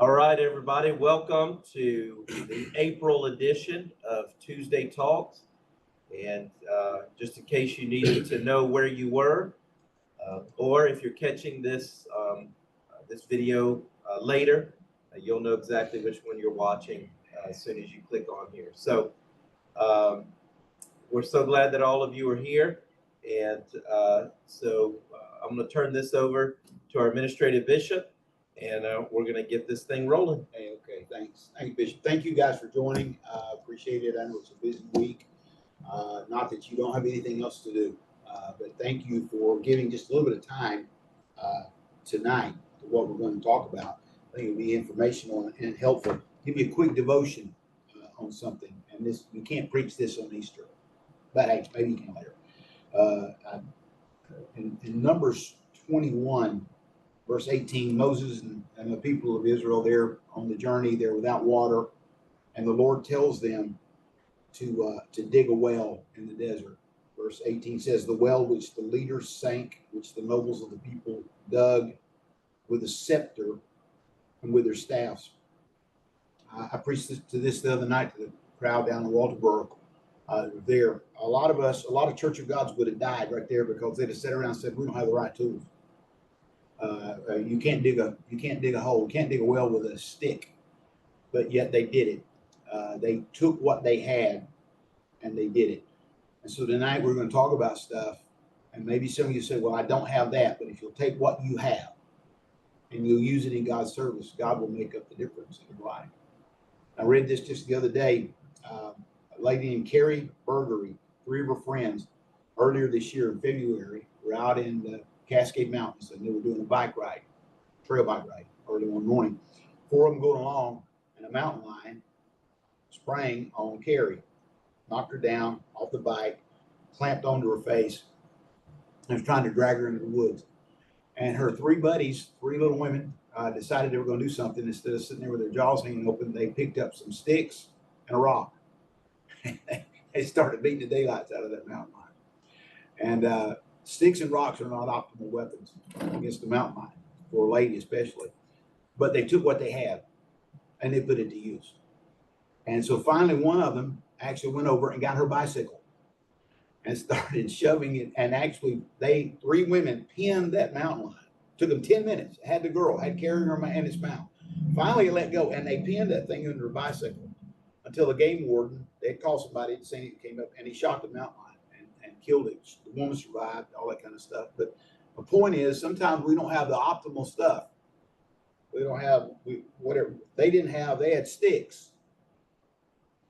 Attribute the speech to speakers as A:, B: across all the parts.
A: All right, everybody, welcome to the April edition of Tuesday Talks. And just in case you needed to know where you were, or if you're catching this this video later, you'll know exactly which one you're watching as soon as you click on here. So we're so glad that all of you are here. And I'm going to turn this over to our administrative bishop, and we're going to get this thing rolling.
B: Hey, okay, thanks. Thank you, Bishop. Thank you guys for joining. Appreciate it. I know it's a busy week. Not that you don't have anything else to do, but thank you for giving just a little bit of time tonight to what we're going to talk about. I think it'll be informational and helpful. Give you a quick devotion on something. And this, you can't preach this on Easter, but hey, maybe you can later. In Numbers 21, verse 18, Moses and the people of Israel, they're on the journey, they're without water, and the Lord tells them to dig a well in the desert. Verse 18 says, the well which the leaders sank, which the nobles of the people dug with a scepter and with their staffs. I preached this the other night to the crowd down in Walterboro. There, a lot of Church of Gods would have died right there because they'd have sat around and said, we don't have the right tools. You can't dig a hole. You can't dig a well with a stick, but yet they did it. They took what they had and they did it. And so tonight we're going to talk about stuff, and maybe some of you say, well, I don't have that, but if you'll take what you have and you'll use it in God's service, God will make up the difference in your life. I read this just the other day. A lady named Carrie Burgery, 3 of her friends, earlier this year in February, were out in the Cascade Mountains, and they were doing a bike ride, trail bike ride, early one morning. 4 of them going along, and a mountain lion sprang on Carrie, knocked her down off the bike, clamped onto her face, and was trying to drag her into the woods. And her 3 buddies, 3 little women, decided they were going to do something. Instead of sitting there with their jaws hanging open, they picked up some sticks and a rock. They started beating the daylights out of that mountain lion. And sticks and rocks are not optimal weapons against the mountain lion, for a lady especially. But they took what they had and they put it to use. And so finally one of them actually went over and got her bicycle and started shoving it. And actually 3 women pinned that mountain lion. Took them 10 minutes. Had the girl, had carrying her in its mouth. Finally it let go, and they pinned that thing under her bicycle until the game warden, they had called somebody and seen it, came up, and he shot the mountain lion and killed it. The woman survived, all that kind of stuff. But the point is, sometimes we don't have the optimal stuff. We don't have whatever they didn't have. They had sticks,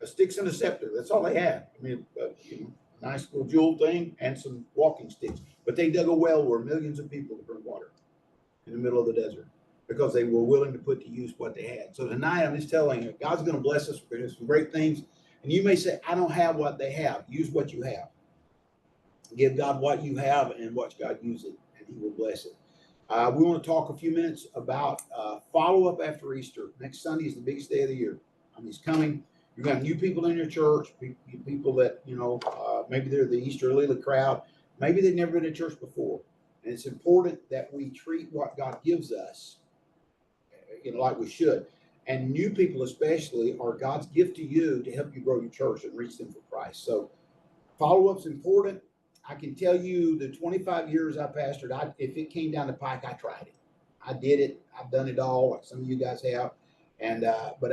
B: sticks and a scepter. That's all they had. I mean, a nice little jewel thing and some walking sticks. But they dug a well where millions of people could drink water in the middle of the desert, because they were willing to put to use what they had. So tonight, I'm just telling you, God's going to bless us. We're going to do some great things. And you may say, I don't have what they have. Use what you have. Give God what you have and watch God use it, and he will bless it. We want to talk a few minutes about follow-up after Easter. Next Sunday is the biggest day of the year. I mean, it's coming. You're going to have new people in your church, people that, maybe they're the Easter Lily crowd. Maybe they've never been to church before. And it's important that we treat what God gives us, like we should. And new people especially are God's gift to you to help you grow your church and reach them for Christ. So follow-up's important. I can tell you the 25 years I pastored, if it came down the pike, I tried it. I did it. I've done it all, like some of you guys have. And but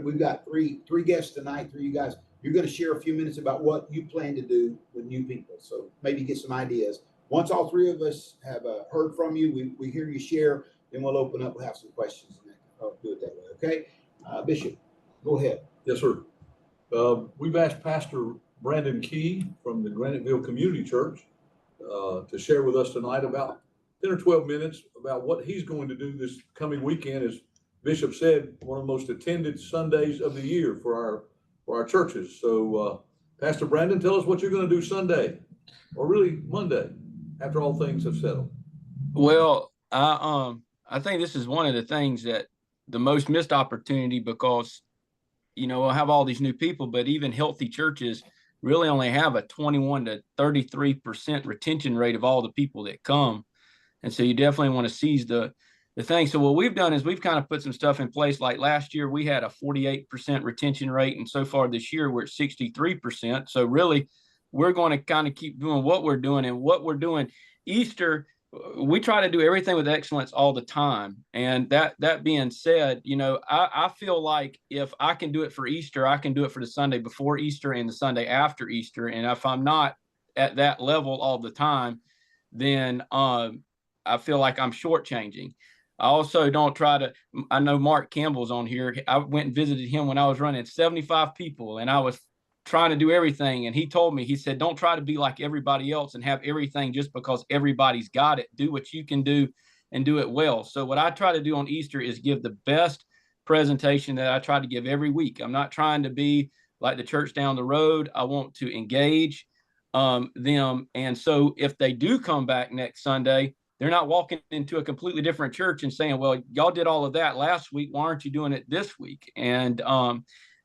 B: we've got three guests tonight, 3 of you guys. You're going to share a few minutes about what you plan to do with new people. So maybe get some ideas. Once all 3 of us have heard from you, we hear you share, then we'll open up, we'll have some questions, and I'll do it that way, okay? Bishop, go ahead.
C: Yes, sir. We've asked Pastor Brandon Key from the Graniteville Community Church to share with us tonight about 10 or 12 minutes about what he's going to do this coming weekend. As Bishop said, one of the most attended Sundays of the year for our churches. So Pastor Brandon, tell us what you're going to do Sunday, or really Monday, after all things have settled.
D: Well, I think this is one of the things that the most missed opportunity, because, we'll have all these new people, but even healthy churches really only have a 21 to 33% retention rate of all the people that come. And so you definitely want to seize the the thing. So what we've done is we've kind of put some stuff in place. Like last year, we had a 48% retention rate, and so far this year we're at 63%. So really, we're going to kind of keep doing what we're doing, and what we're doing. Easter, we try to do everything with excellence all the time. And that being said, I feel like if I can do it for Easter, I can do it for the Sunday before Easter and the Sunday after Easter. And if I'm not at that level all the time, then I feel like I'm shortchanging. I also don't try to. I know Mark Campbell's on here. I went and visited him when I was running 75 people, and I was trying to do everything. And he told me, he said, don't try to be like everybody else and have everything just because everybody's got it. Do what you can do and do it well. So what I try to do on Easter is give the best presentation that I try to give every week. I'm not trying to be like the church down the road. I want to engage them. And so if they do come back next Sunday, they're not walking into a completely different church and saying, well, y'all did all of that last week. Why aren't you doing it this week? And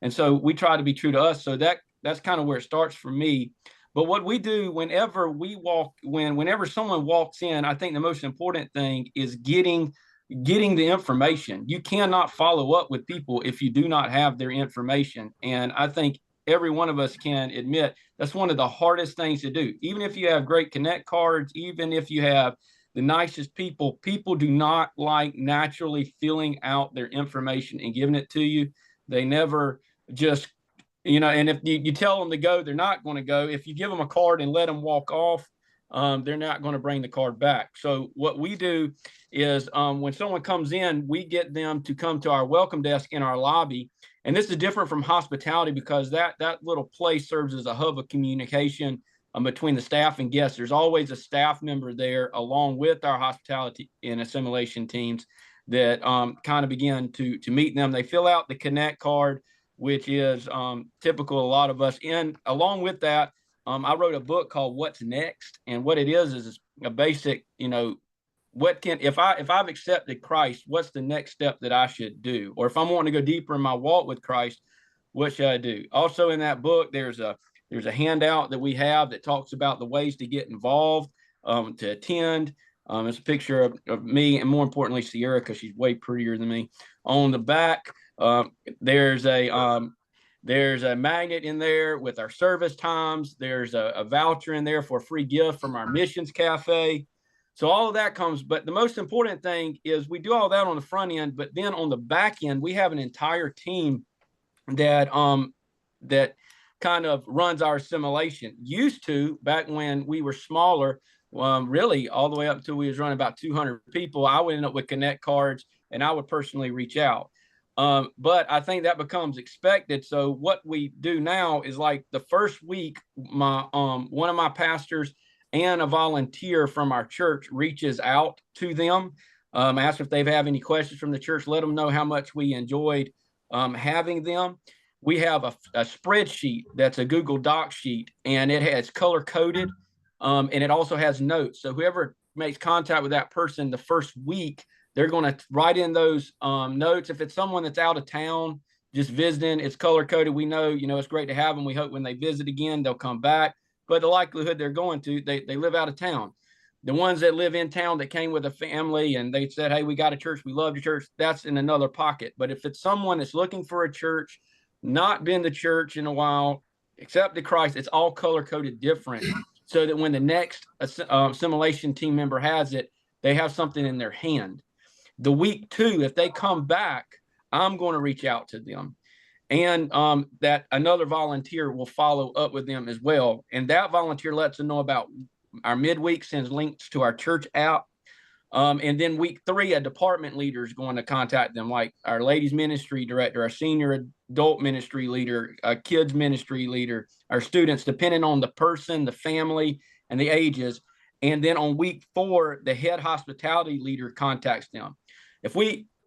D: so we try to be true to us. So that's kind of where it starts for me. But what we do whenever whenever someone walks in, I think the most important thing is getting the information. You cannot follow up with people if you do not have their information. And I think every one of us can admit that's one of the hardest things to do. Even if you have great Connect cards, even if you have the nicest people do not like naturally filling out their information and giving it to you. They never just, and if you tell them to go, they're not going to go. If you give them a card and let them walk off, they're not going to bring the card back. So what we do is when someone comes in, we get them to come to our welcome desk in our lobby. And this is different from hospitality because that little place serves as a hub of communication between the staff and guests. There's always a staff member there along with our hospitality and assimilation teams that kind of begin to meet them. They fill out the Connect card, which is typical of a lot of us. And along with that, I wrote a book called What's Next. And what it is a basic, if I've accepted Christ, what's the next step that I should do? Or if I'm wanting to go deeper in my walk with Christ, what should I do? Also in that book, there's a handout that we have that talks about the ways to get involved, to attend. It's a picture of me and more importantly, Sierra, because she's way prettier than me. On the back, there's a magnet in there with our service times. There's a voucher in there for a free gift from our missions cafe. So all of that comes, but the most important thing is we do all that on the front end, but then on the back end, we have an entire team that kind of runs our assimilation. Used to, back when we were smaller, really all the way up until we was running about 200 people, I would end up with Connect cards and I would personally reach out. But I think that becomes expected. So what we do now is like the first week, one of my pastors and a volunteer from our church reaches out to them, asks if they have any questions from the church, let them know how much we enjoyed having them. We have a spreadsheet that's a Google Doc sheet, and it has color coded, and it also has notes. So whoever makes contact with that person the first week, they're going to write in those notes. If it's someone that's out of town, just visiting, it's color coded. We know, it's great to have them. We hope when they visit again, they'll come back. But the likelihood they're going to, they live out of town. The ones that live in town that came with a family and they said, hey, we got a church, we love your church, that's in another pocket. But if it's someone that's looking for a church, not been to church in a while, accepted Christ, it's all color coded different so that when the next assimilation team member has it, they have something in their hand. The week 2, if they come back, I'm going to reach out to them. And that another volunteer will follow up with them as well. And that volunteer lets them know about our midweek, sends links to our church app. And then week 3, a department leader is going to contact them, like our ladies ministry director, our senior adult ministry leader, a kids ministry leader, our students, depending on the person, the family, and the ages. And then on week 4, the head hospitality leader contacts them.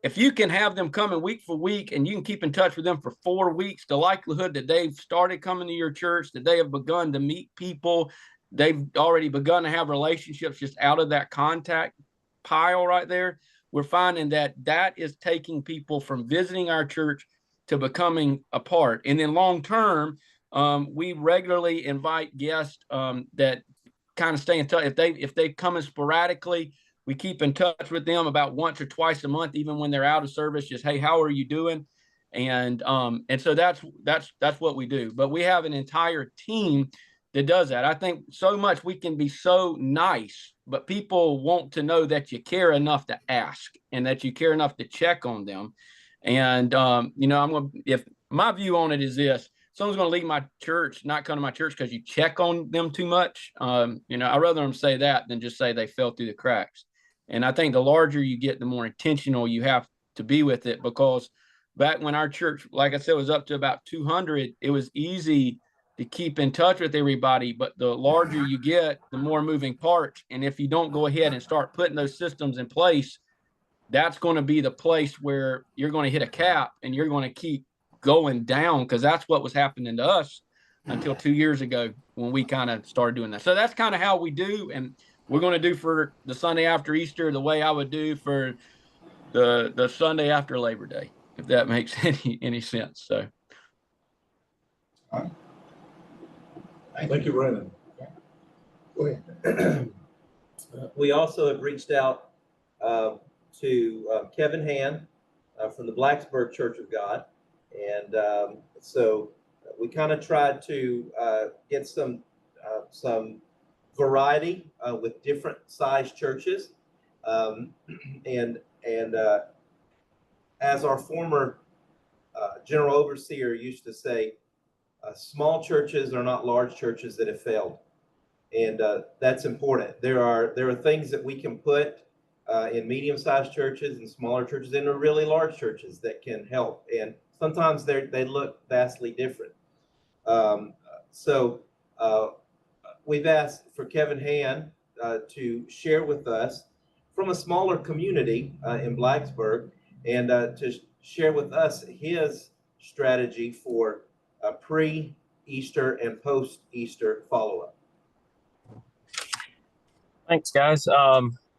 D: If you can have them coming week for week and you can keep in touch with them for 4 weeks, the likelihood that they've started coming to your church, that they have begun to meet people, they've already begun to have relationships just out of that contact pile right there, we're finding that is taking people from visiting our church to becoming a part. And then long term, we regularly invite guests that kind of stay in touch. If they come in sporadically, We keep in touch with them about once or twice a month, even when they're out of service, just, hey, how are you doing? And so that's what we do. But we have an entire team that does that. I think so much we can be so nice, but people want to know that you care enough to ask and that you care enough to check on them. And if my view on it is this: someone's going to leave my church, not come to my church because you check on them too much. I'd rather them say that than just say they fell through the cracks. And I think the larger you get, the more intentional you have to be with it, because back when our church, like I said, was up to about 200, it was easy to keep in touch with everybody. But the larger you get, the more moving parts. And if you don't go ahead and start putting those systems in place, that's going to be the place where you're going to hit a cap and you're going to keep going down, because that's what was happening to us until 2 years ago when we kind of started doing that. So that's kind of how we do. And we're going to do for the Sunday after Easter the way I would do for the Sunday after Labor Day, if that makes any sense. So.
C: Thank you, Brandon.
B: Go ahead.
A: We also have reached out to Kevin Hand from the Blacksburg Church of God. And so we kind of tried to get some variety with different size churches. And as our former general overseer used to say, small churches are not large churches that have failed. And that's important. There are things that we can put in medium-sized churches and smaller churches and really large churches that can help. And sometimes they look vastly different. So we've asked for Kevin Hand to share with us from a smaller community in Blacksburg, and to share with us his strategy for pre-Easter and post-Easter follow-up.
E: Thanks, guys.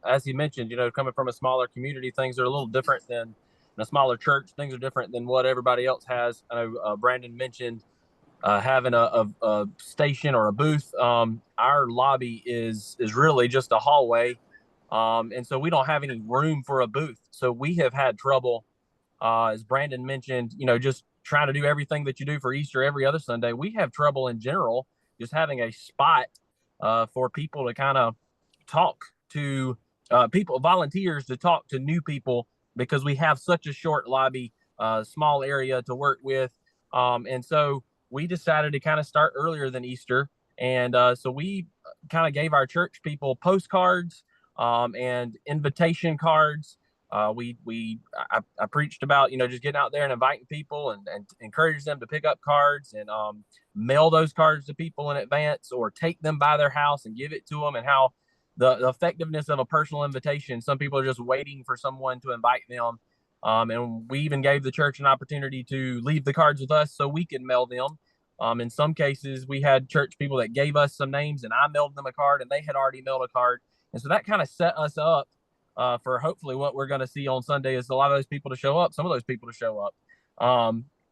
E: As you mentioned, coming from a smaller community, things are a little different than in a smaller church. Things are different than what everybody else has. I know Brandon mentioned having a station or a booth. Our lobby is really just a hallway, and so we don't have any room for a booth. So we have had trouble, as Brandon mentioned, just trying to do everything that you do for Easter every other Sunday. We have trouble in general just having a spot for people to kind of talk to volunteers to talk to new people, because we have such a short lobby, small area to work with. And so we decided to kind of start earlier than Easter. And so we kind of gave our church people postcards and invitation cards. I preached about, just getting out there and inviting people and encourage them to pick up cards and mail those cards to people in advance, or take them by their house and give it to them, and how the effectiveness of a personal invitation. Some people are just waiting for someone to invite them. And we even gave the church an opportunity to leave the cards with us so we could mail them. In some cases, we had church people that gave us some names and I mailed them a card and they had already mailed a card. And so that kind of set us up for hopefully what we're going to see on Sunday is a lot of those people to show up, some of those people to show up.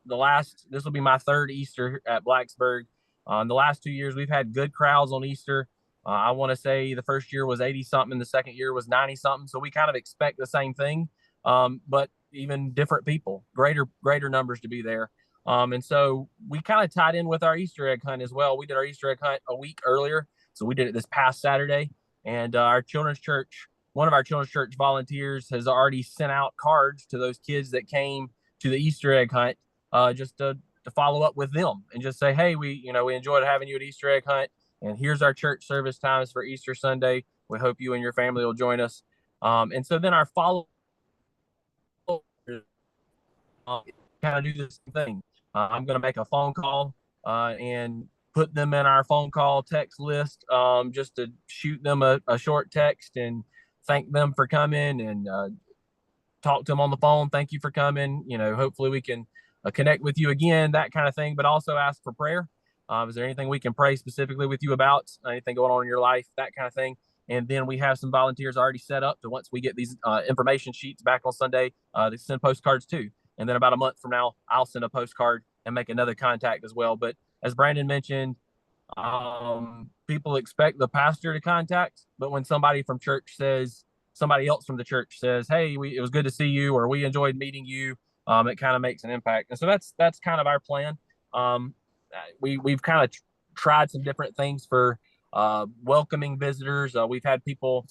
E: This will be my third Easter at Blacksburg. The last 2 years, we've had good crowds on Easter. I want to say the first year was 80 something. The second year was 90 something. So we kind of expect the same thing, but even different people, greater numbers to be there. And so we kind of tied in with our Easter egg hunt as well. We did our Easter egg hunt a week earlier. So we did it this past Saturday, and one of our children's church volunteers has already sent out cards to those kids that came to the Easter egg hunt, just to follow up with them and just say, hey, we enjoyed having you at Easter egg hunt. And here's our church service times for Easter Sunday. We hope you and your family will join us. And so then our follow kind of do the same thing. I'm going to make a phone call and put them in our phone call text list, just to shoot them a short text and thank them for coming, and talk to them on the phone. Thank you for coming. Hopefully we can connect with you again, that kind of thing, but also ask for prayer. Is there anything we can pray specifically with you about? Anything going on in your life, that kind of thing. And then we have some volunteers already set up to, once we get these information sheets back on Sunday, to send postcards too. And then about a month from now, I'll send a postcard and make another contact as well. But as Brandon mentioned, people expect the pastor to contact, but when somebody from church says, somebody else from the church says, "Hey, it was good to see you," or "We enjoyed meeting you," it kind of makes an impact. And so that's kind of our plan. We've kind of tried some different things for welcoming visitors. We've had people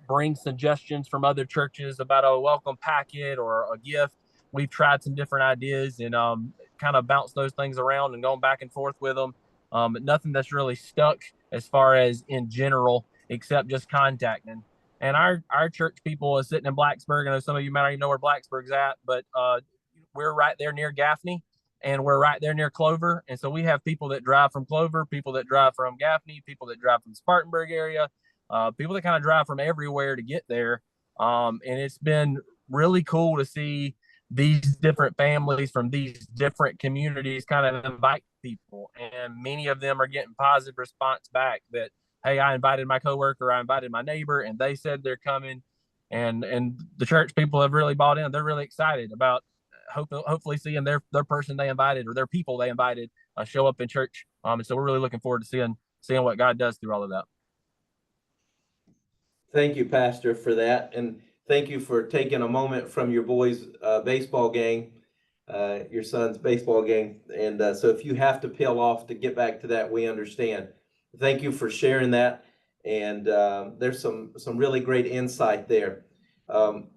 E: bring suggestions from other churches about a welcome packet or a gift. We've tried some different ideas and kind of bounced those things around and gone back and forth with them. But nothing that's really stuck as far as in general, except just contacting. And our church people is sitting in Blacksburg. I know some of you might already know where Blacksburg's at, but we're right there near Gaffney, and we're right there near Clover. And so we have people that drive from Clover, people that drive from Gaffney, people that drive from the Spartanburg area, people that kind of drive from everywhere to get there. And it's been really cool to see these different families from these different communities kind of invite people. And many of them are getting positive response back that, hey, I invited my coworker, I invited my neighbor, and they said they're coming. And the church people have really bought in. They're really excited about hopefully seeing their person they invited or their people they invited show up in church. And so we're really looking forward to seeing what God does through all of that.
A: Thank you, Pastor, for that. And thank you for taking a moment from your boys' baseball game, your son's baseball game. And so if you have to peel off to get back to that, we understand. Thank you for sharing that. And there's some really great insight there.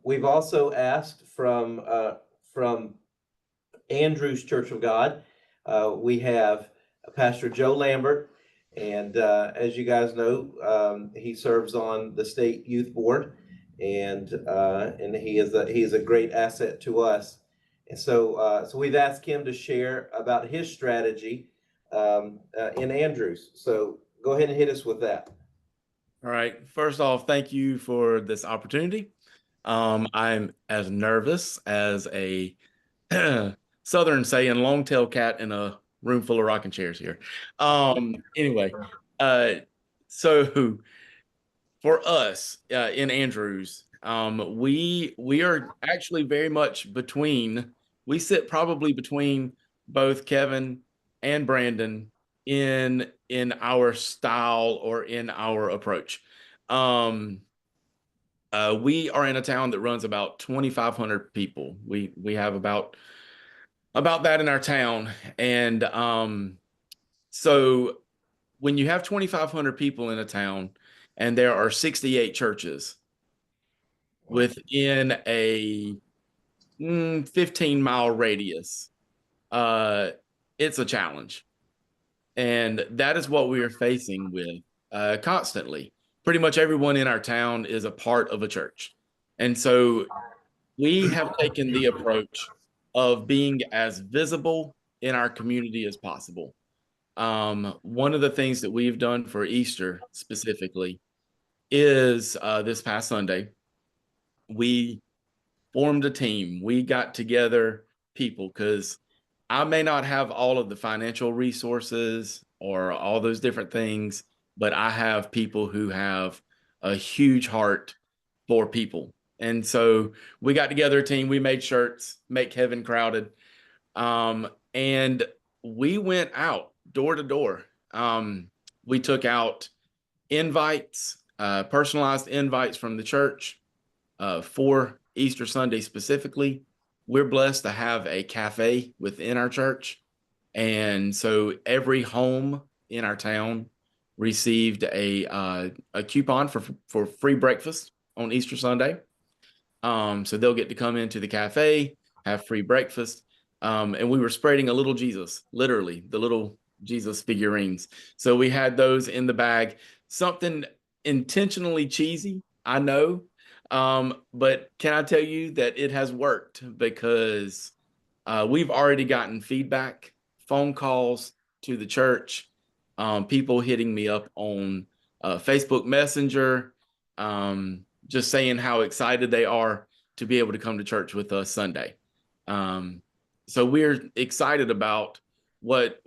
A: We've also asked from Andrews Church of God, we have Pastor Joe Lambert. And as you guys know, he serves on the state youth board, and he is a great asset to us. And so we've asked him to share about his strategy in Andrews. So go ahead and hit us with that.
F: All right. First off, thank you for this opportunity. I'm as nervous as a Southern saying long-tailed cat in a room full of rocking chairs here. Anyway, so for us in Andrews, we are actually very much between. We sit probably between both Kevin and Brandon in our style or in our approach. We are in a town that runs about 2,500 people. We have about that in our town. And so when you have 2,500 people in a town and there are 68 churches within a 15-mile radius, it's a challenge. And that is what we are facing with constantly. Pretty much everyone in our town is a part of a church. And so we have taken the approach of being as visible in our community as possible. One of the things that we've done for Easter specifically is this past Sunday, we formed a team. We got together people because I may not have all of the financial resources or all those different things, but I have people who have a huge heart for people. And so we got together a team, we made shirts, Make Heaven Crowded. And we went out door to door. We took out invites, personalized invites from the church for Easter Sunday specifically. We're blessed to have a cafe within our church. And so every home in our town received a coupon for free breakfast on Easter Sunday. So they'll get to come into the cafe, have free breakfast. And we were spreading a little Jesus, literally the little Jesus figurines. So we had those in the bag, something intentionally cheesy, I know. But can I tell you that it has worked because we've already gotten feedback, phone calls to the church, people hitting me up on Facebook Messenger, just saying how excited they are to be able to come to church with us Sunday. So we're excited about what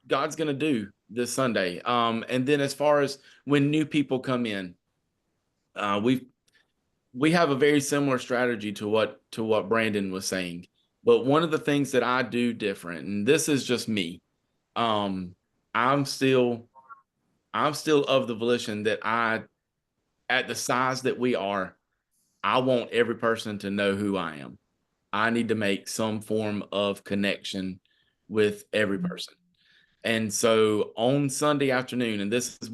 F: God's going to do this Sunday. And then as far as when new people come in, we have a very similar strategy to what Brandon was saying. But one of the things that I do different, and this is just me, I'm still of the volition that at the size that we are, I want every person to know who I am. I need to make some form of connection with every person. And so on Sunday afternoon, and this is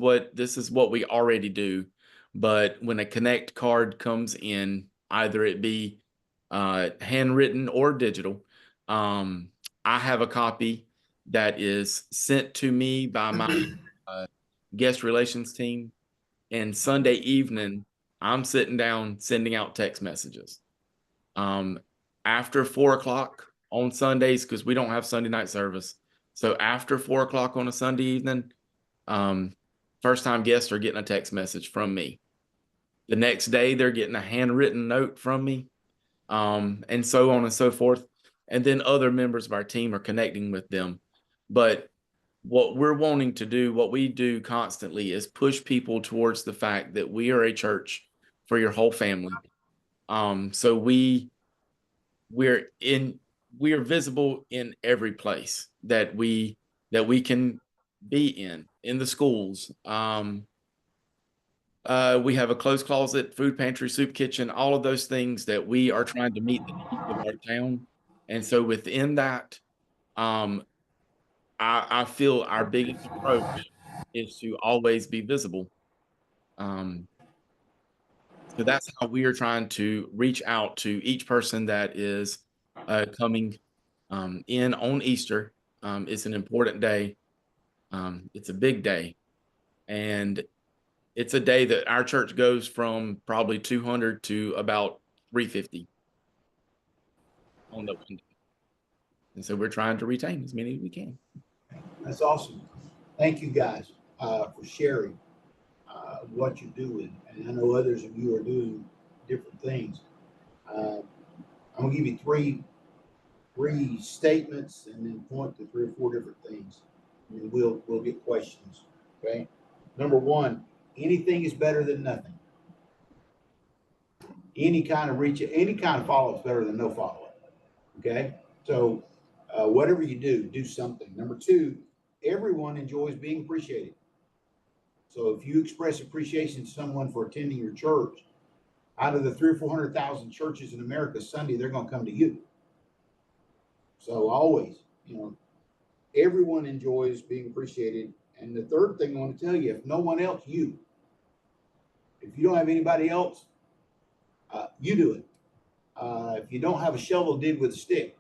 F: what we already do, but when a connect card comes in, either it be handwritten or digital, I have a copy that is sent to me by my guest relations team. And Sunday evening, I'm sitting down sending out text messages. After 4 o'clock on Sundays, because we don't have Sunday night service. So after 4 o'clock on a Sunday evening, first time guests are getting a text message from me. The next day, they're getting a handwritten note from me, and so on and so forth. And then other members of our team are connecting with them. But what we're wanting to do, what we do constantly, is push people towards the fact that we are a church for your whole family. So we are visible in every place that we can be in the schools. We have a clothes closet, food pantry, soup kitchen, all of those things that we are trying to meet the needs of our town. And so within that, I feel our biggest approach is to always be visible. So that's how we are trying to reach out to each person that is coming in on Easter. It's an important day. It's a big day. And it's a day that our church goes from probably 200 to about 350 on that one day. And so we're trying to retain as many as we can.
B: That's awesome. Thank you guys for sharing what you're doing. And I know others of you are doing different things. I'm gonna give you three statements and then point to 3 or 4 different things. And we'll get questions. Okay. Number one, anything is better than nothing. Any kind of follow-up is better than no follow-up. Okay. So whatever you do something. Number two, everyone enjoys being appreciated. So if you express appreciation to someone for attending your church, out of the 300,000 or 400,000 churches in America Sunday, they're going to come to you. So always, everyone enjoys being appreciated. And the third thing I want to tell you, if no one else, you. If you don't have anybody else, you do it. If you don't have a shovel, dig with a stick.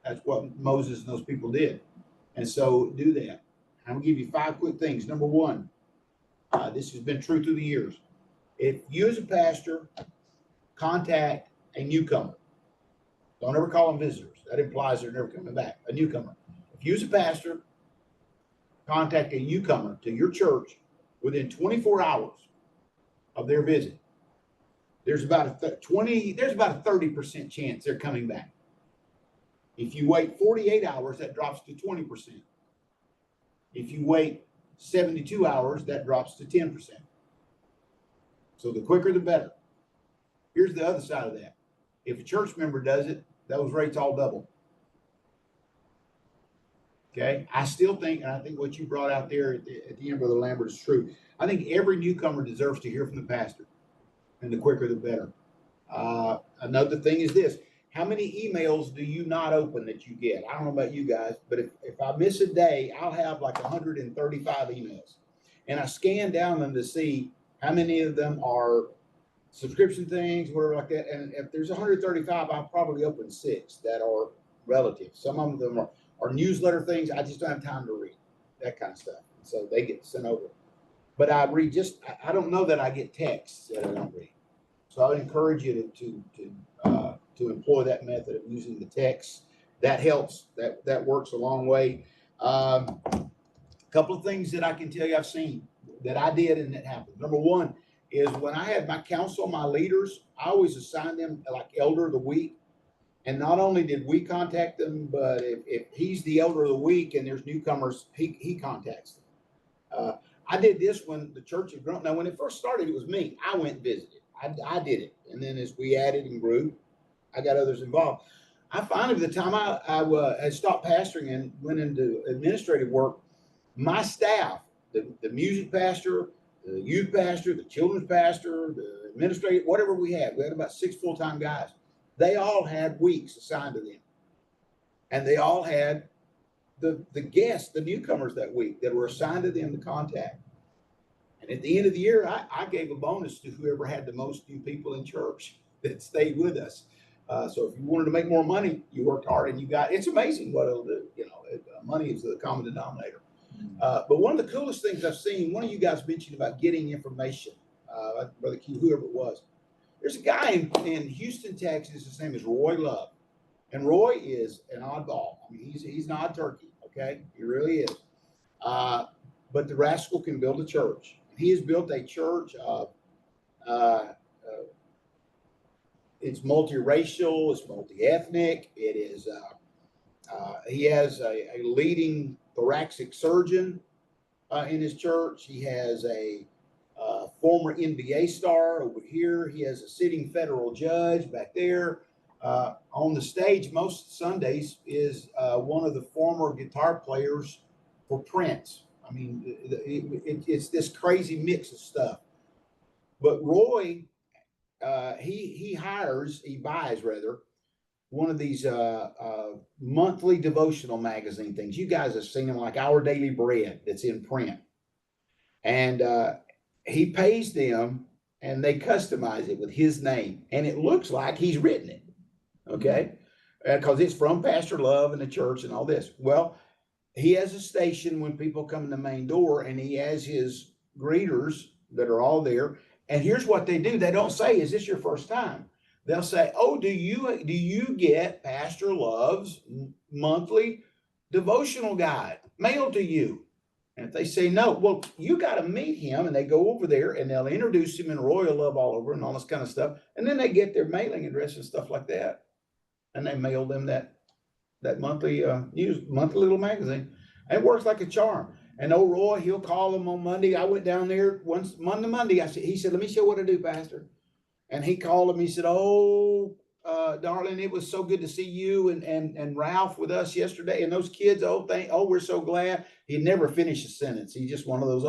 B: That's what Moses and those people did. And so do that. I'm going to give you 5 quick things. Number one, this has been true through the years. If you as a pastor contact a newcomer, don't ever call them visitors. That implies they're never coming back. A newcomer. If you as a pastor contact a newcomer to your church within 24 hours of their visit, there's about a 30% chance they're coming back. If you wait 48 hours, that drops to 20%. If you wait 72 hours, that drops to 10%. So the quicker, the better. Here's the other side of that. If a church member does it, those rates all double. Okay. I still think, and I think what you brought out there at the end, Brother Lambert, is true. I think every newcomer deserves to hear from the pastor, and the quicker, the better. Another thing is this. How many emails do you not open that you get? I don't know about you guys, but if I miss a day, I'll have like 135 emails. And I scan down them to see how many of them are subscription things, whatever like that. And if there's 135, I'll probably open 6 that are relative. Some of them are newsletter things I just don't have time to read, that kind of stuff. So they get sent over. But I read I don't know that I get texts that I don't read. So I would encourage you to employ that method of using the text. That helps. That works a long way. A couple of things that I can tell you I've seen that I did and that happened. Number one is when I had my council, my leaders, I always assigned them like elder of the week. And not only did we contact them, but if he's the elder of the week and there's newcomers, he contacts them. I did this when the church had grown. Now, when it first started, it was me. I went and visited. I did it. And then as we added and grew, I got others involved. I finally, by the time I had stopped pastoring and went into administrative work, my staff, the music pastor, the youth pastor, the children's pastor, the administrator, whatever we had. We had about 6 full-time guys. They all had weeks assigned to them. And they all had the guests, the newcomers that week that were assigned to them to contact. And at the end of the year, I gave a bonus to whoever had the most new people in church that stayed with us. So if you wanted to make more money, you worked hard and you got, it's amazing what it'll do. You know, money is the common denominator. But one of the coolest things I've seen, one of you guys mentioned about getting information, Brother Q, whoever it was. There's a guy in Houston, Texas. His name is Roy Love. And Roy is an oddball. I mean, he's an odd turkey, okay? He really is. But the rascal can build a church. He has built a church of, it's multiracial, it's multi-ethnic. It is, he has a leading thoracic surgeon in his church. He has a former NBA star over here. He has a sitting federal judge back there. On the stage most Sundays is one of the former guitar players for Prince. I mean, it's this crazy mix of stuff. But Roy, he buys one of these monthly devotional magazine things. You guys have seen them, like Our Daily Bread, that's in print. And he pays them and they customize it with his name. And it looks like he's written it, okay? Because it's from Pastor Love and the church and all this. Well, he has a station when people come in the main door, and he has his greeters that are all there. And here's what they do. They don't say, "Is this your first time?" They'll say, "Oh, do you get Pastor Love's monthly devotional guide mailed to you?" And if they say no, well, you got to meet him. And they go over there and they'll introduce him in Royal Love all over and all this kind of stuff. And then they get their mailing address and stuff like that. And they mail them that monthly monthly little magazine. And it works like a charm. And old Roy, he'll call them on Monday. I went down there once Monday. He said, "Let me show you what I do, Pastor." And he called him. He said, "Oh, darling, it was so good to see you and Ralph with us yesterday. And those kids, we're so glad." He never finished a sentence. He's just one of those,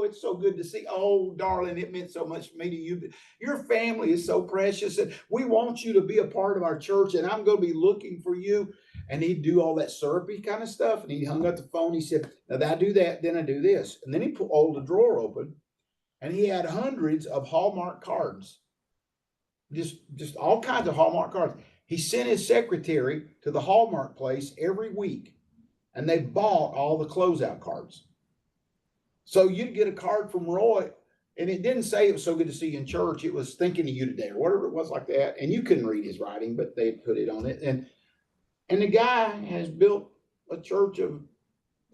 B: it's so good to see. "Oh, darling, it meant so much to me, to you. Your family is so precious. And we want you to be a part of our church. And I'm going to be looking for you." And he'd do all that syrupy kind of stuff. And he hung up the phone. He said, "Now I do that, then I do this." And then he pulled the drawer open and he had hundreds of Hallmark cards. Just all kinds of Hallmark cards. He sent his secretary to the Hallmark place every week, and they bought all the closeout cards. So you'd get a card from Roy, and it didn't say "It was so good to see you in church." It was "Thinking of you today," or whatever it was like that. And you couldn't read his writing, but they put it on it. And the guy has built a church of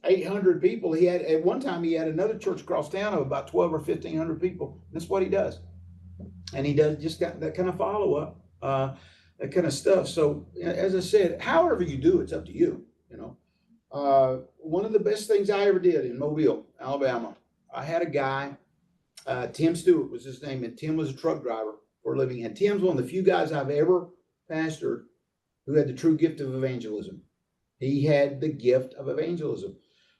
B: 800 people. At one time he had another church across town of about 12 or 1,500 people. That's what he does. And he does just got that kind of follow-up, that kind of stuff. So as I said, however you do, it's up to you, you know. One of the best things I ever did in Mobile, Alabama, I had a guy, Tim Stewart was his name, and Tim was a truck driver for a living. And Tim's one of the few guys I've ever pastored who had the true gift of evangelism. He had the gift of evangelism.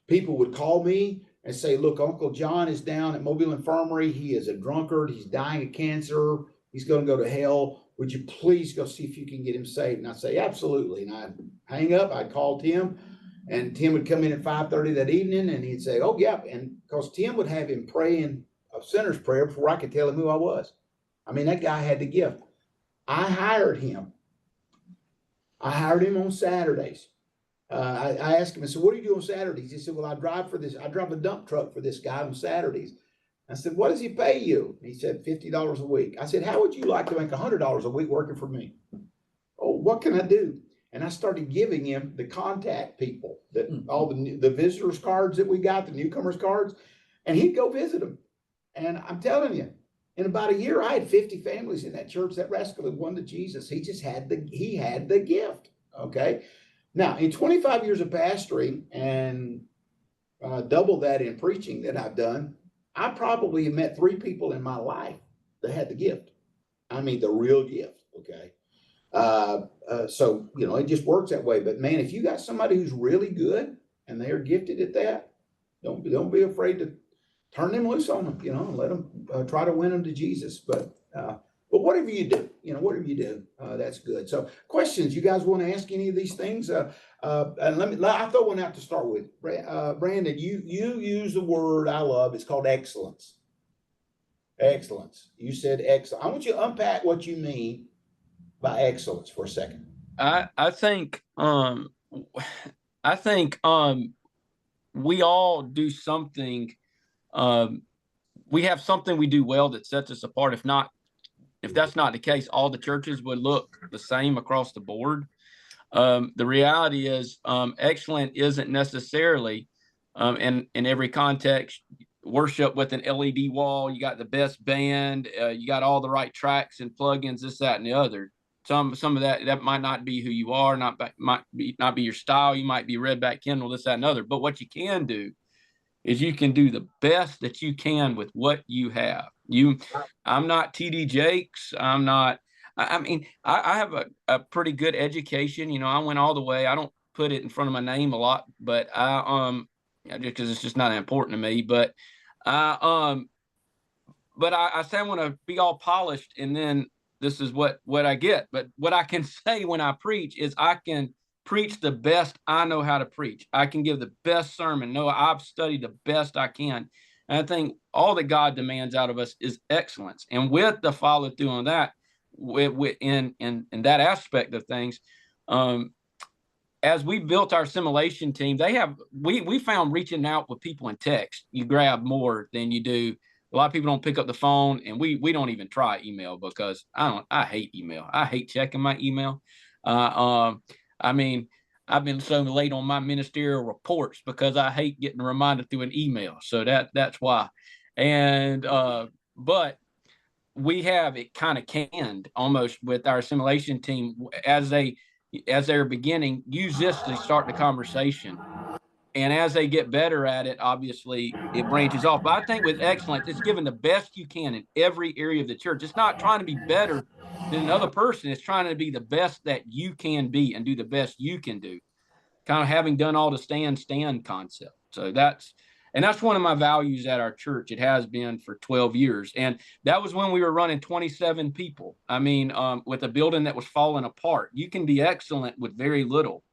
B: People would call me and say, "Look, Uncle John is down at Mobile Infirmary. He is a drunkard. He's dying of cancer. He's going to go to hell. Would you please go see if you can get him saved?" And I'd say, "Absolutely." And I'd hang up. I'd call Tim, and Tim would come in at 5:30 that evening, and he'd say, "Oh, yeah." And because Tim would have him praying a sinner's prayer before I could tell him who I was. I mean, that guy had the gift. I hired him. On Saturdays. I asked him, I said, "What do you do on Saturdays?" He said, "Well, I drive a dump truck for this guy on Saturdays." I said, "What does he pay you?" He said, $50 a week. I said, "How would you like to make $100 a week working for me?" "Oh, what can I do?" And I started giving him the contact people, all the visitors cards that we got, the newcomers cards, and he'd go visit them. And I'm telling you, in about a year, I had 50 families in that church. That rascal had won to Jesus. He just had the gift. Okay. Now, in 25 years of pastoring and double that in preaching that I've done, I probably have met 3 people in my life that had the gift. I mean, the real gift. Okay. So, you know, it just works that way. But man, if you got somebody who's really good and they're gifted at that, don't be afraid to turn them loose on them, let them try to win them to Jesus. But whatever you do, whatever you do, that's good. So questions, you guys want to ask any of these things? And I throw one out to start with. Brandon, you use the word I love. It's called excellence. Excellence. You said excellent. I want you to unpack what you mean by excellence for a second.
D: I think we all do something. We have something we do well that sets us apart. If that's not the case, all the churches would look the same across the board. The reality is, excellent isn't necessarily, in every context, worship with an LED wall. You got the best band. You got all the right tracks and plugins, this, that, and the other. Some of that might not be who you are, not be your style. You might be Redback Kendall, this, that, and other. But what you can do is you can do the best that you can with what you have. I'm not TD Jakes. I'm not. I have a pretty good education. I went all the way. I don't put it in front of my name a lot, but because it's just not important to me. But I say I want to be all polished, and then this is what I get. But what I can say when I preach is I can preach the best I know how to preach. I can give the best sermon. No, I've studied the best I can. And I think all that God demands out of us is excellence. And with the follow through on that, in that aspect of things, as we built our assimilation team, we found reaching out with people in text, you grab more than you do. A lot of people don't pick up the phone, and we don't even try email because I hate email. I hate checking my email. I've been so late on my ministerial reports because I hate getting reminded through an email. So that's why. And but we have it kind of canned almost with our assimilation team as they're beginning, use this to start the conversation. And as they get better at it, obviously it branches off. But I think with excellence, it's giving the best you can in every area of the church. It's not trying to be better than another person. It's trying to be the best that you can be and do the best you can do. Kind of having done all the stand concept. So that's one of my values at our church. It has been for 12 years. And that was when we were running 27 people. With a building that was falling apart. You can be excellent with very little.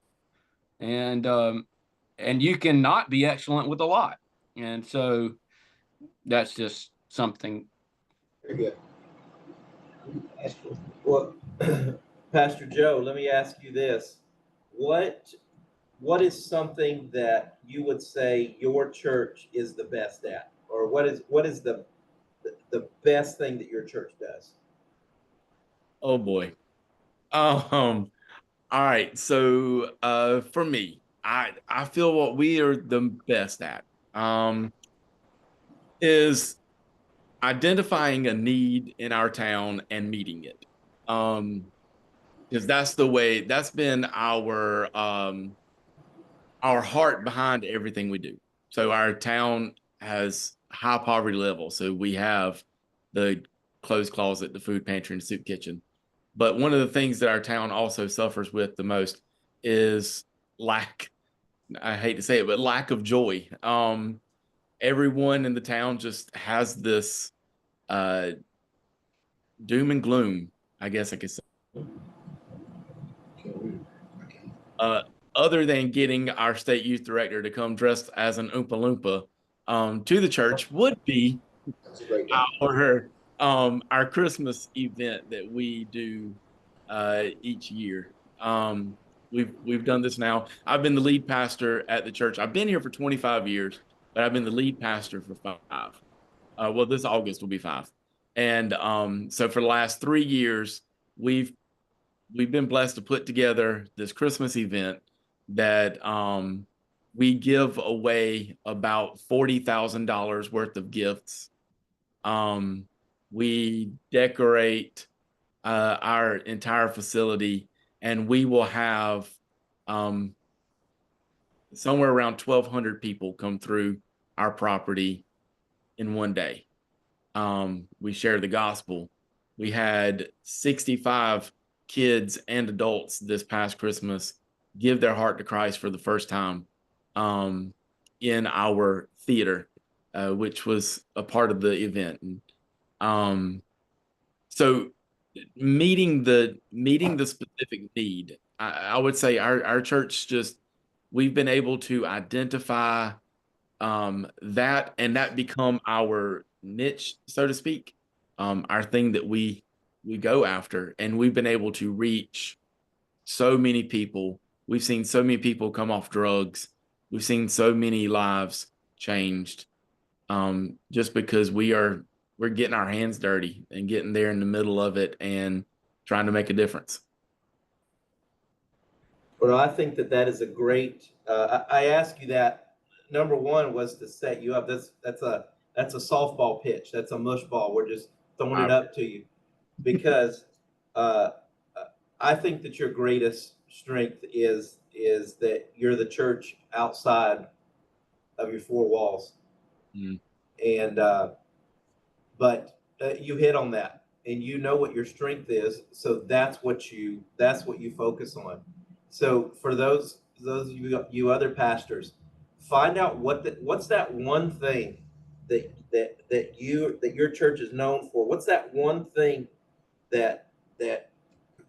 D: And you can not be excellent with a lot. And so that's just something.
B: Very good.
A: Well, Pastor Joe, let me ask you this. What is something that you would say your church is the best at? Or what is the best thing that your church does?
F: Oh boy. All right. So for me, I feel what we are the best at is identifying a need in our town and meeting it. Because that's been our heart behind everything we do. So our town has high poverty level. So we have the clothes closet, the food pantry, and the soup kitchen. But one of the things that our town also suffers with the most is lack. I hate to say it, but lack of joy. Everyone in the town just has this doom and gloom, I guess I could say. Other than getting our state youth director to come dressed as an Oompa Loompa to the church would be our Christmas event that we do each year. We've done this now. I've been the lead pastor at the church. I've been here for 25 years, but I've been the lead pastor for 5. Well, this August will be 5. And so for the last 3 years, we've been blessed to put together this Christmas event that we give away about $40,000 worth of gifts. We decorate our entire facility, and we will have somewhere around 1,200 people come through our property in one day. We share the gospel. We had 65 kids and adults this past Christmas give their heart to Christ for the first time in our theater. which was a part of the event. So meeting the specific need, I would say our church we've been able to identify that, and that become our niche, so to speak, our thing that we go after, and we've been able to reach so many people. We've seen so many people come off drugs. We've seen so many lives changed, just because we're getting our hands dirty and getting there in the middle of it and trying to make a
A: Well, I think that is a great, I ask you that, number one was to set you up. That's a softball pitch. That's a mush ball. We're just throwing it up to you because, I think that your greatest strength is that you're the church outside of your four walls.
F: Mm.
A: And, but you hit on that, and you know what your strength is. So that's what you focus on. So for those of you other pastors, find out what's that one thing that your church is known for. What's that one thing that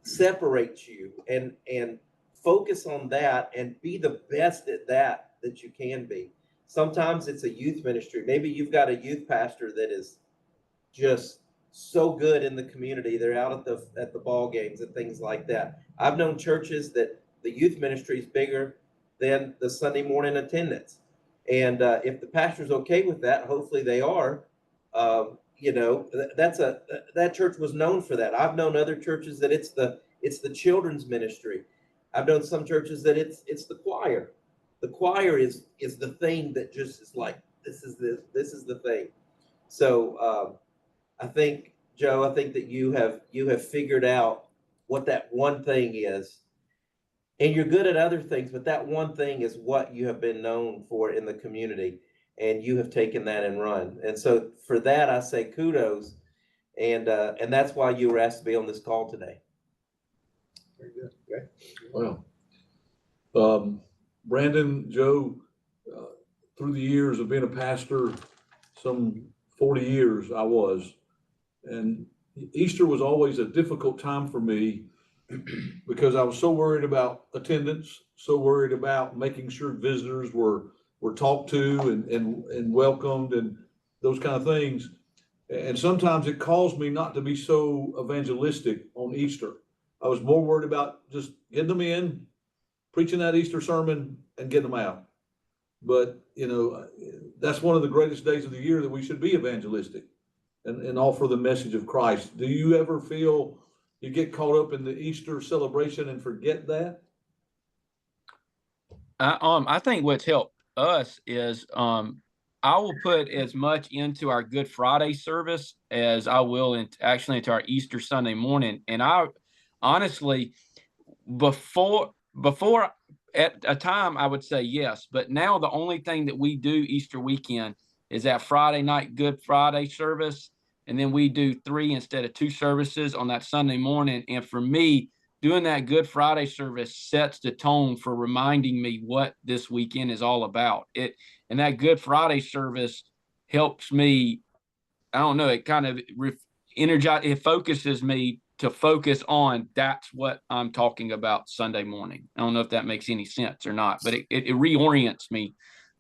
A: separates you, and focus on that and be the best at that you can be. Sometimes it's a youth ministry. Maybe you've got a youth pastor that is just so good in the community. They're out at the ball games and things like that. I've known churches that the youth ministry is bigger than the Sunday morning attendance. And if the pastor's okay with that, hopefully they are. That church was known for that. I've known other churches that it's the children's ministry. I've known some churches that it's the choir. The choir is the thing that just is like, this is the thing. So I think, Joe, that you have figured out what that one thing is. And you're good at other things, but that one thing is what you have been known for in the community, and you have taken that and run. And so for that, I say kudos, and that's why you were asked to be on this call today.
B: Very good. Okay.
C: Well, Brandon, Joe, through the years of being a pastor, some 40 years I was, and Easter was always a difficult time for me because I was so worried about attendance, so worried about making sure visitors were talked to and welcomed and those kind of things. And sometimes it caused me not to be so evangelistic on Easter. I was more worried about just getting them in, preaching that Easter sermon, and getting them out. But, that's one of the greatest days of the year that we should be evangelistic and offer the message of Christ. Do you ever feel you get caught up in the Easter celebration and forget that?
D: I think what's helped us is I will put as much into our Good Friday service as I will into our Easter Sunday morning. And I honestly, before at a time, I would say yes, but now the only thing that we do Easter weekend is that Friday night Good Friday service, and then we do 3 instead of 2 services on that Sunday morning. And for me, doing that Good Friday service sets the tone for reminding me what this weekend is all about. And that Good Friday service helps me. I don't know. It kind of it focuses me to focus on that's what I'm talking about Sunday morning. I don't know if that makes any sense or not, but it reorients me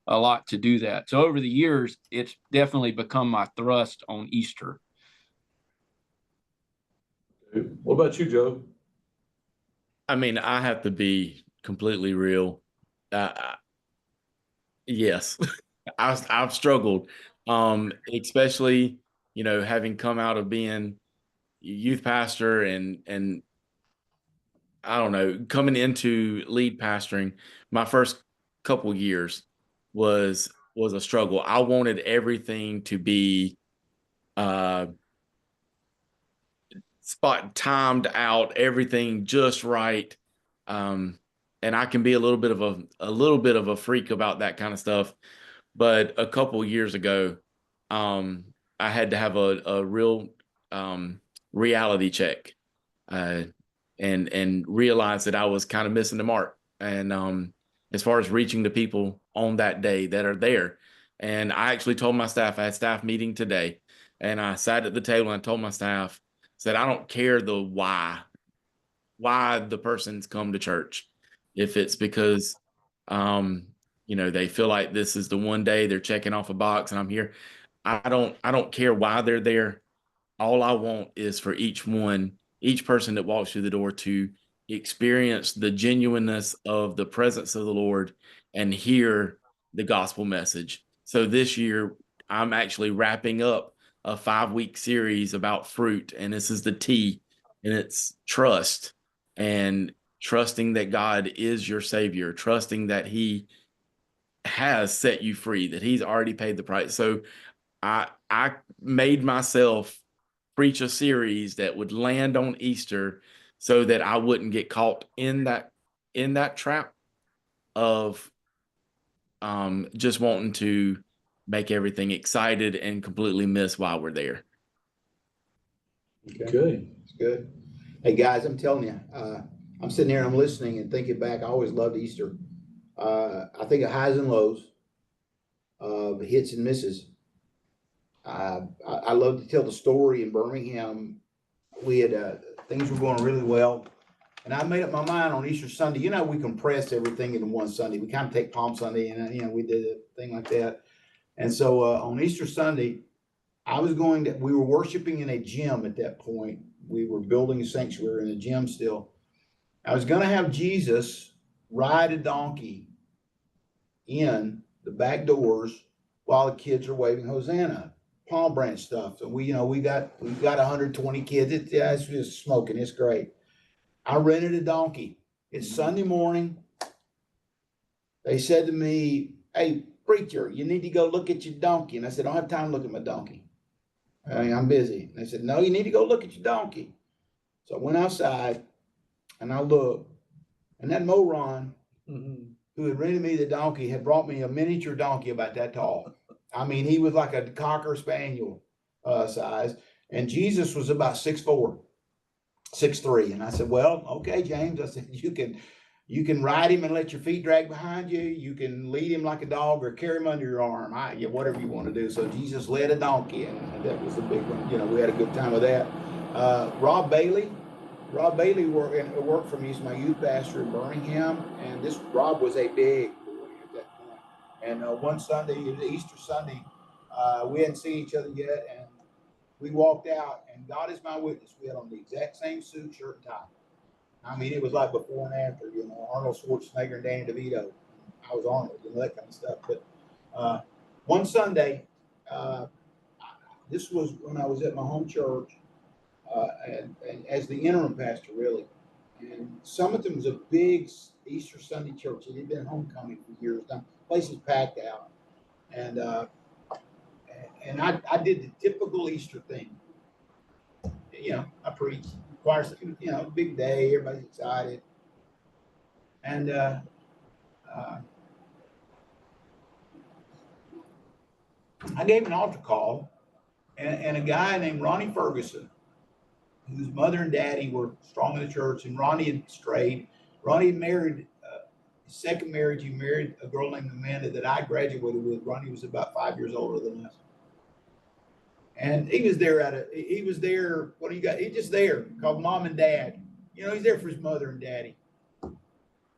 D: a lot to do that. So over the years, it's definitely become my thrust on Easter.
C: What about you, Joe?
F: I mean, I have to be completely real. Yes, I've struggled, especially, having come out of being youth pastor and I don't know, coming into lead pastoring. My first couple years was a struggle. I wanted everything to be spot timed out, everything just right. And I can be a little bit of a freak about that kind of stuff. But a couple years ago, I had to have a real reality check, and realize that I was kind of missing the mark. And as far as reaching the people on that day that are there, And I actually told my staff, I had staff meeting today, and I sat at the table and I told my staff, said, I don't care the why the person's come to church. If it's because, they feel like this is the one day they're checking off a box and I'm here. I don't care why they're there. All I want is for each person that walks through the door to experience the genuineness of the presence of the Lord and hear the gospel message. So this year, I'm actually wrapping up a 5-week series about fruit, and this is the T, and it's trust, and trusting that God is your savior, trusting that he has set you free, that he's already paid the price. So I made myself preach a series that would land on Easter so that I wouldn't get caught in that trap of just wanting to make everything excited and completely miss why we're there.
C: Okay.
B: It's good. Hey, guys, I'm telling you, I'm sitting here and I'm listening and thinking back. I always loved Easter. I think of highs and lows, hits and misses. I love to tell the story in Birmingham. We had things were going really well, and I made up my mind on Easter Sunday. You know, we compress everything into one Sunday. We kind of take Palm Sunday and we did a thing like that. And so on Easter Sunday, we were worshiping in a gym at that point. We were building a sanctuary in a gym still. I was going to have Jesus ride a donkey in the back doors while the kids are waving Hosanna, palm branch stuff. And we've got 120 kids. It's just smoking. It's great. I rented a donkey. It's Sunday morning. They said to me, "Hey, preacher, you need to go look at your donkey." And I said, "I don't have time to look at my donkey. I'm busy." And they said, "No, you need to go look at your donkey." So I went outside and I looked, and that moron who had rented me the donkey had brought me a miniature donkey about that tall. I mean, he was like a Cocker Spaniel size, and Jesus was about 6'4", 6'3". And I said, "Well, okay, James." I said, you can ride him and let your feet drag behind you. You can lead him like a dog or carry him under your arm. Whatever you want to do. So Jesus led a donkey, and that was the big one. We had a good time with that. Rob Bailey worked for me. He's my youth pastor in Birmingham, and Rob was a big boy at that point. And one Sunday, Easter Sunday, we hadn't seen each other yet, and we walked out, and God is my witness, we had on the exact same suit, shirt, and tie. I mean, it was like before and after, Arnold Schwarzenegger and Danny DeVito. I was Arnold, that kind of stuff. But one Sunday, this was when I was at my home church, and as the interim pastor, really. And Summerton was a big Easter Sunday church. It had been homecoming for years. The place was packed out. And I did the typical Easter thing. I preached. Choir, big day, everybody's excited. And I gave an altar call, and a guy named Ronnie Ferguson, whose mother and daddy were strong in the church, and Ronnie had strayed. Ronnie had married, his second marriage, he married a girl named Amanda that I graduated with. Ronnie was about 5 years older than us. And he was there what do you got? He's just there, called Mom and Dad. He's there for his mother and daddy.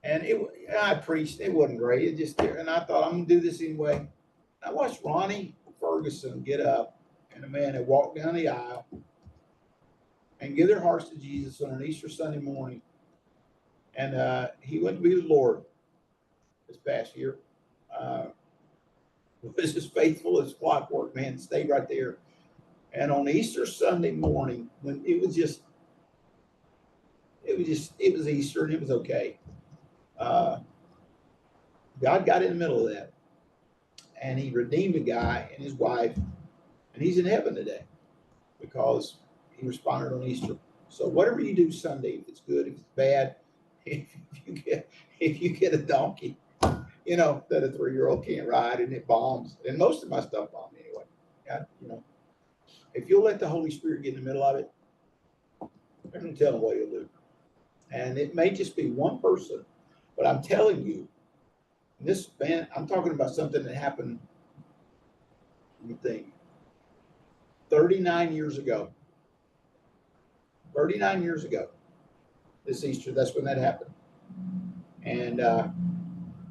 B: And I preached, it wasn't great. It just there. And I thought, I'm going to do this anyway. I watched Ronnie Ferguson get up and Amanda walk down the aisle and give their hearts to Jesus on an Easter Sunday morning. And he went to be with the Lord this past year. Was as faithful as clockwork, man, stayed right there. And on Easter Sunday morning, when it was Easter and it was okay. God got in the middle of that, and he redeemed a guy and his wife, and he's in heaven today because he responded on Easter. So whatever you do Sunday, if it's good, if it's bad, if you get a donkey, that a 3-year-old can't ride and it bombs, and most of my stuff bombed anyway. If you'll let the Holy Spirit get in the middle of it, I can tell him what he'll do. And it may just be one person, but I'm telling you, I'm talking about something that happened Let me think. 39 years ago. 39 years ago. This Easter, that's when that happened. And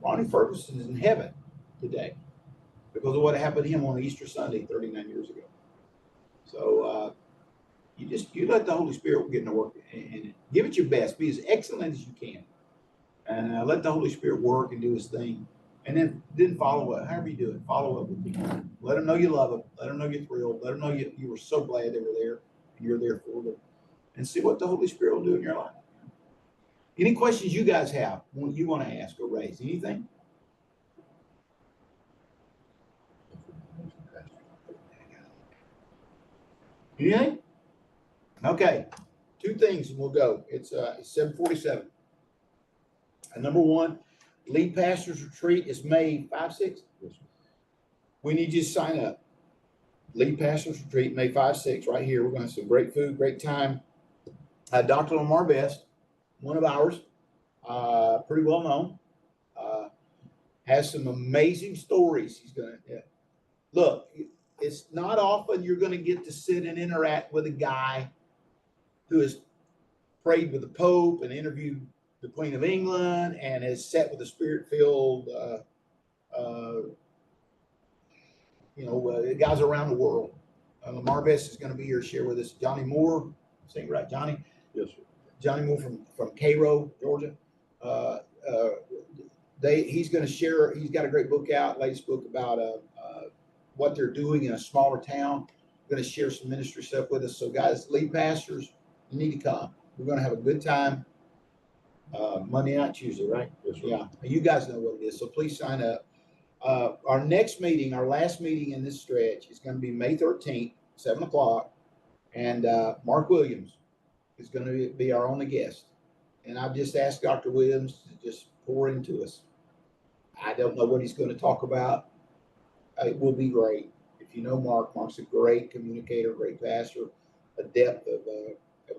B: Ronnie Ferguson is in heaven today because of what happened to him on Easter Sunday 39 years ago. So you let the Holy Spirit get into work and give it your best. Be as excellent as you can. And let the Holy Spirit work and do his thing. And then follow up, however you do it, follow up with people. Let them know you love them. Let them know you're thrilled. Let them know you were so glad they were there and you're there for them. And see what the Holy Spirit will do in your life. Any questions you guys have, you want to ask or raise? Anything? Anything? Okay. 2 things and we'll go. It's 7:47. Number 1, Lead Pastors Retreat is May 5, 6. We need you to sign up. Lead Pastors Retreat, May 5, 6, right here. We're going to have some great food, great time. Dr. Lamar Best, one of ours, pretty well known, has some amazing stories. He's going to look. It's not often you're going to get to sit and interact with a guy who has prayed with the Pope and interviewed the Queen of England and has sat with the Spirit-filled, guys around the world. Lamar Best is going to be here to share with us. Johnny Moore, saying right, Johnny?
C: Yes, sir.
B: Johnny Moore from Cairo, Georgia. He's going to share. He's got a great book out, latest book about what they're doing in a smaller town. Going to share some ministry stuff with us. So, guys, lead pastors, you need to come. We're going to have a good time. Monday night, Tuesday, right?
C: Yes, sir.
B: Yeah, you guys know what it is. So please sign up. Our next meeting, our last meeting in this stretch, is going to be May 13th, 7 o'clock, and Mark Williams is going to be our only guest. And I've just asked Dr. Williams to just pour into us. I don't know what he's going to talk about. It will be great. If you know Mark, Mark's a great communicator, great pastor, a depth of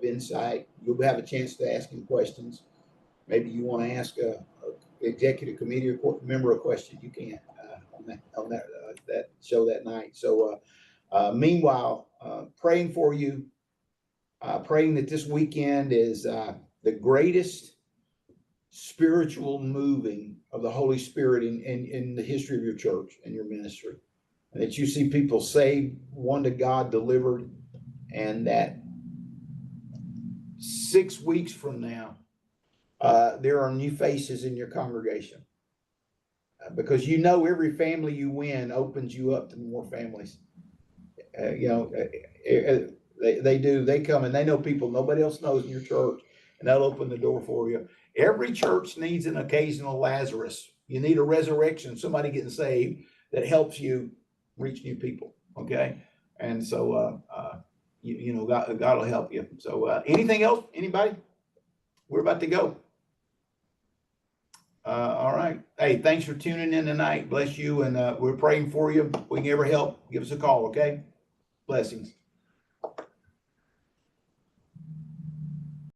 B: insight. You'll have a chance to ask him questions. Maybe you want to ask a executive committee or member a question. You can on that show that night. So meanwhile, praying for you, praying that this weekend is the greatest spiritual moving of the Holy Spirit in the history of your church and your ministry. And that you see people saved, won to God, delivered, and that 6 weeks from now, there are new faces in your congregation. Because every family you win opens you up to more families. They do. They come and they know people nobody else knows in your church, and they'll open the door for you. Every church needs an occasional Lazarus. You need a resurrection, somebody getting saved that helps you reach new people. Okay, and so God will help you. So anything else? Anybody? We're about to go. All right. Hey, thanks for tuning in tonight. Bless you, and we're praying for you. If we can ever help, give us a call. Okay. Blessings.